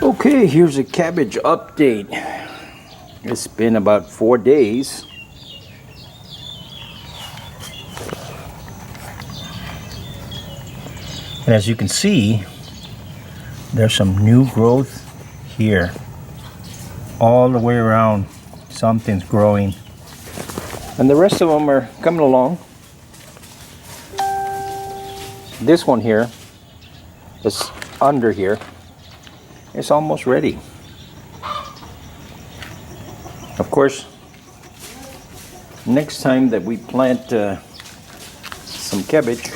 Okay, here's a cabbage update. It's been about 4 days. And as you can see, there's some new growth here. All the way around, something's growing. And the rest of them are coming along. This one here, is under here, it's almost ready. Of course, next time that we plant some cabbage,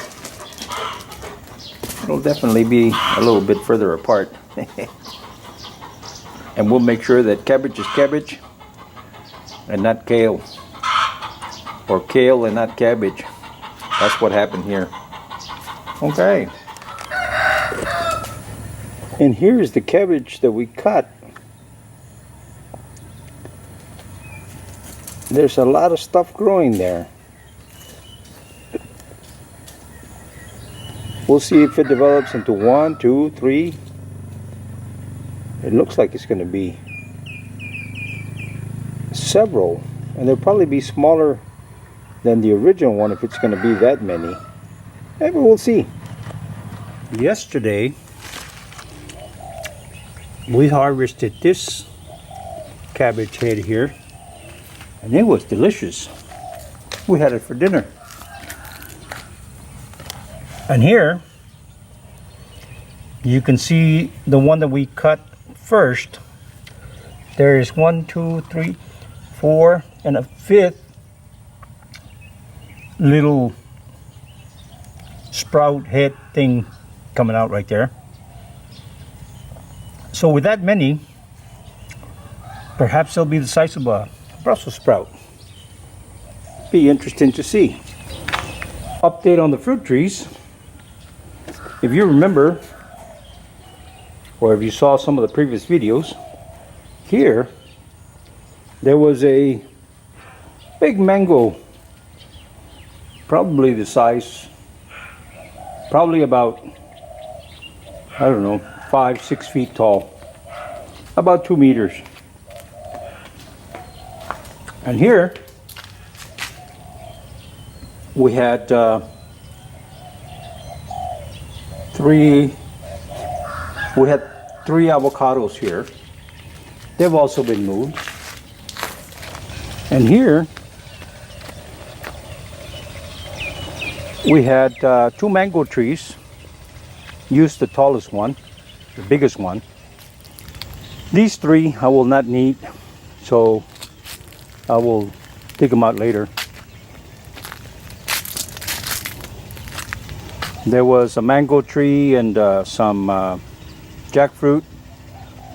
it'll definitely be a little bit further apart. And we'll make sure that cabbage is cabbage and not kale, or kale and not cabbage. That's what happened here. Okay. And here's the cabbage that we cut. There's a lot of stuff growing there. We'll see if it develops into 1, 2, 3. It looks like it's going to be several. And they'll probably be smaller than the original one if it's going to be that many. Maybe we'll see. Yesterday, we harvested this cabbage head here, and it was delicious. We had it for dinner. And here you can see the one that we cut first. There is 1, 2, 3, 4, and a 5th little sprout head thing coming out right there. So with that many, perhaps they'll be the size of a Brussels sprout. Be interesting to see. Update on the fruit trees. If you remember, or if you saw some of the previous videos, here there was a big mango, probably the size, probably about, I don't know, 5, 6 feet tall, about 2 meters. And here we had 3 avocados here. They've also been moved. And here we had 2 mango trees. Used the tallest one, the biggest one. These 3 I will not need, so I will dig them out later. There was a mango tree and some jackfruit.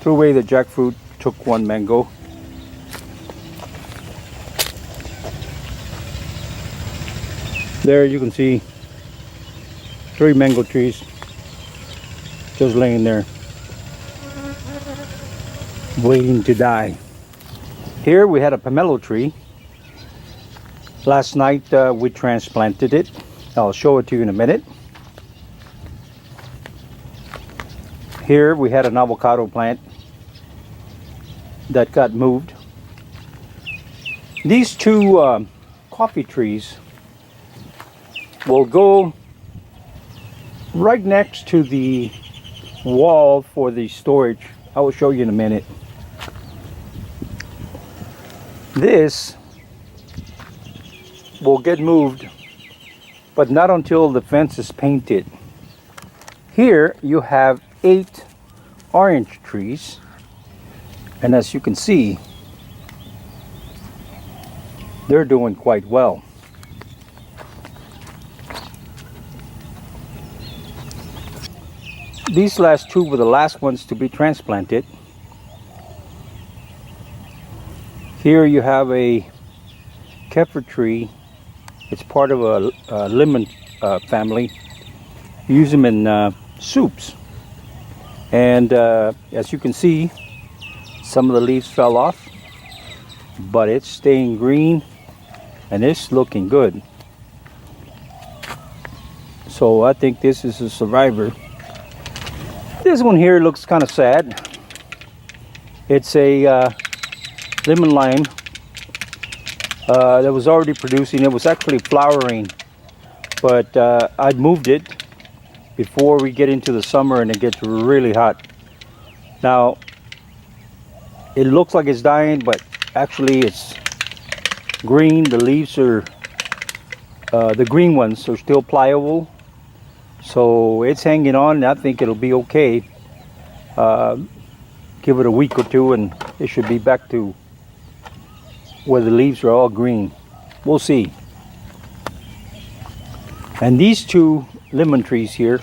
Threw away the jackfruit, took 1 mango. There you can see 3 mango trees just laying there, waiting to die. Here we had a pomelo tree. Last night we transplanted it. I'll show it to you in a minute. Here we had an avocado plant that got moved. These 2 coffee trees will go right next to the wall for the storage. I will show you in a minute. This will get moved, but not until the fence is painted. Here you have 8 orange trees, and as you can see, they're doing quite well. These last 2 were the last ones to be transplanted. Here you have a kefir tree. It's part of a lemon family. You use them in soups. And as you can see, some of the leaves fell off, but it's staying green and it's looking good. So I think this is a survivor. This one here looks kind of sad. It's a lemon lime that was already producing. It was actually flowering, but I moved it before we get into the summer and it gets really hot. Now, it looks like it's dying, but actually it's green. The leaves are, the green ones are still pliable. So it's hanging on, and I think it'll be okay. Give it a week or two and it should be back to where the leaves are all green. We'll see. And these two lemon trees here,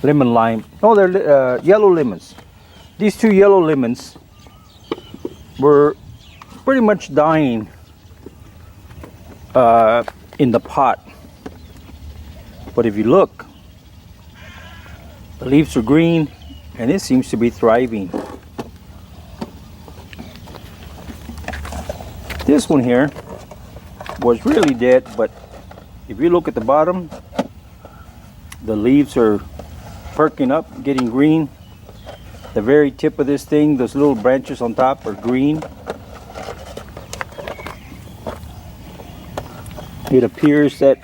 lemon lime, no, they're yellow lemons. These two yellow lemons were pretty much dying in the pot. But if you look, the leaves are green and it seems to be thriving. This one here was really dead, but if you look at the bottom, the leaves are perking up, getting green. The very tip of this thing, those little branches on top are green. It appears that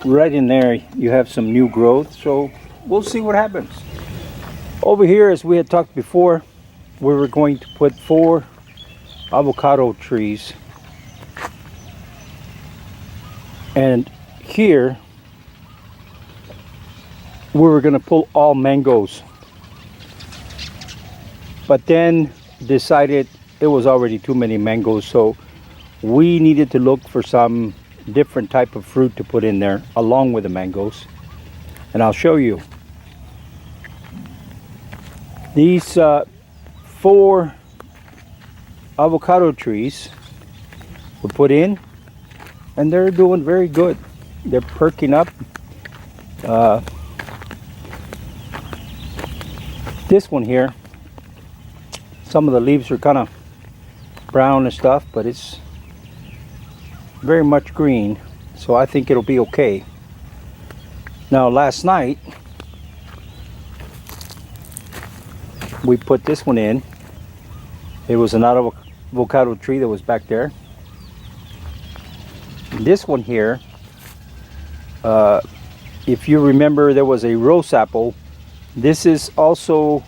right in there you have some new growth, so we'll see what happens. Over here, as we had talked before, we were going to put 4 avocado trees, and here we were going to pull all mangoes, but then decided it was already too many mangoes, so we needed to look for some different type of fruit to put in there along with the mangoes, and I'll show you. These 4 avocado trees were put in, and they're doing very good. They're perking up. This one here, some of the leaves are kind of brown and stuff, but it's very much green, so I think it'll be okay. Now, last night we put this one in. It was an avocado tree that was back there. This one here, if you remember, there was a rose apple. This is also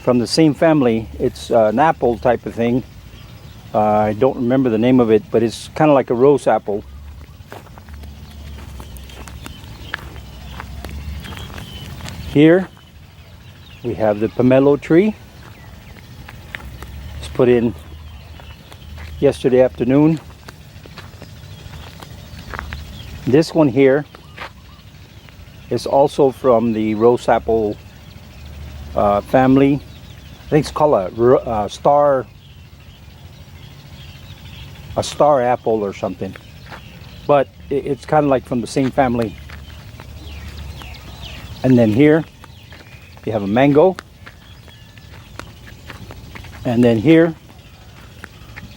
from the same family. It's an apple type of thing. I don't remember the name of it, but it's kind of like a rose apple. Here we have the pomelo tree. It's put in yesterday afternoon. This one here is also from the rose apple family. I think it's called a star apple or something, but it's kind of like from the same family. And then here you have a mango, and then here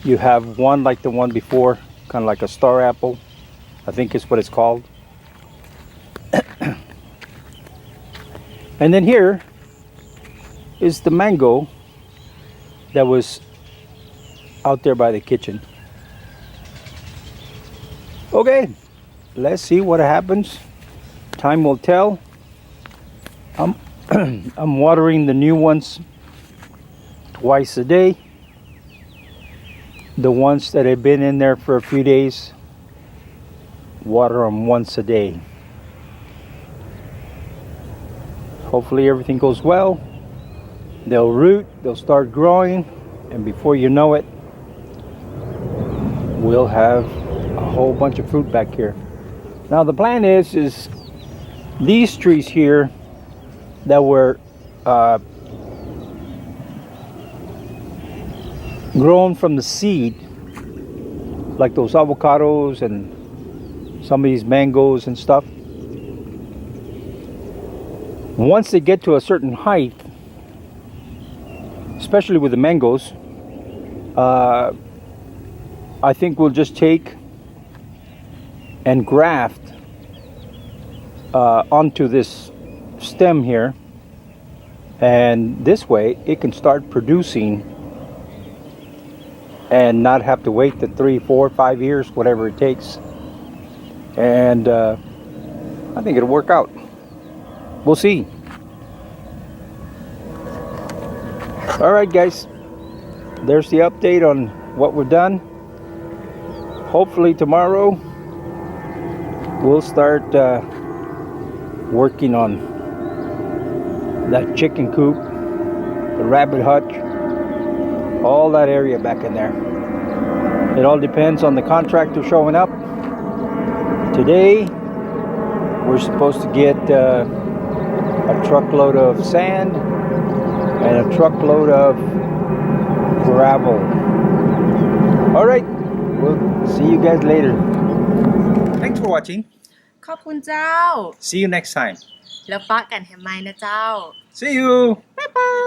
you have one like the one before, kind of like a star apple, I think is what it's called. And then here is the mango that was out there by the kitchen. Okay, let's see what happens. Time will tell. I'm watering the new ones twice a day. The ones that have been in there for a few days, water them once a day. Hopefully everything goes well. They'll root, they'll start growing, and before you know it, we'll have a whole bunch of fruit back here. Now the plan is these trees here that were grown from the seed, like those avocados and some of these mangoes and stuff, once they get to a certain height, especially with the mangoes, I think we'll just take and graft onto this stem here And this way it can start producing and not have to wait the 3, 4, 5 years, whatever it takes. And I think it'll work out. We'll see. All right, guys, there's the update on what we've done. Hopefully tomorrow we'll start working on that chicken coop, the rabbit hutch, all that area back in there. It all depends on the contractor showing up. Today we're supposed to get a truckload of sand and a truckload of gravel. All right, we'll see you guys later. Thanks for watching. ขอบคุณเจ้า See you next time. แล้วปะกันแฮมไมนะเจ้า See you.บ๊ายบาย